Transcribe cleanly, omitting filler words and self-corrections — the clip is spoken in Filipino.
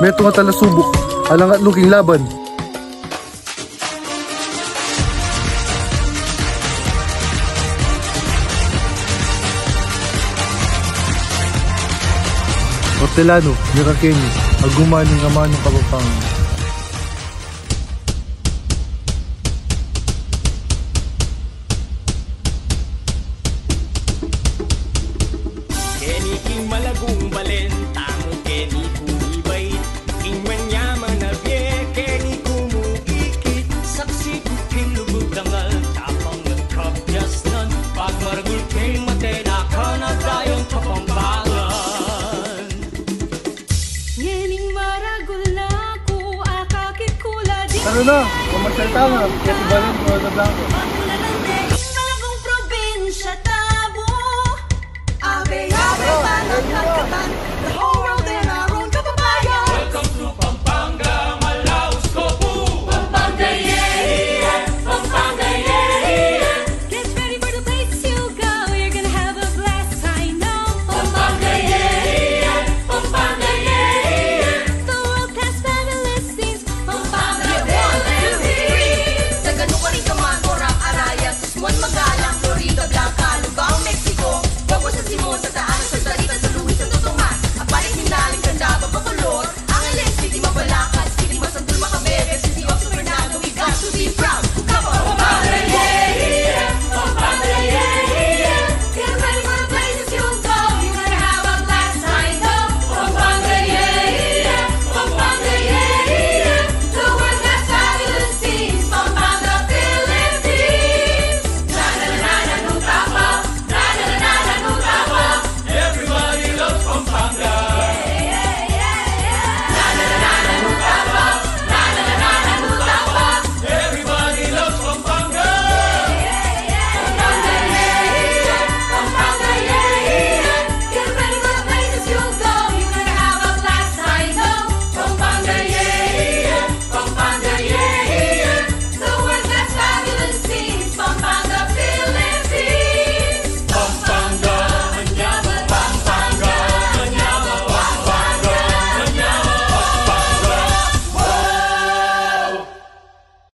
Beto nga tala subok. Alang at looking laban. Hortelano, Mirakenyo, agumaning kamanong kapapangan. Keni king malagong balen, tamo keni kumibay, king manyaman na bie, keni kumuikit, saksi king lubog dangal, tapang nagkabjas nun, pag maragul king matena ka na tayong kapampangan. Ngening maragul na ko, akakit kula di. Ano na, kumagsal tama, kaya tibalin ko na blanco.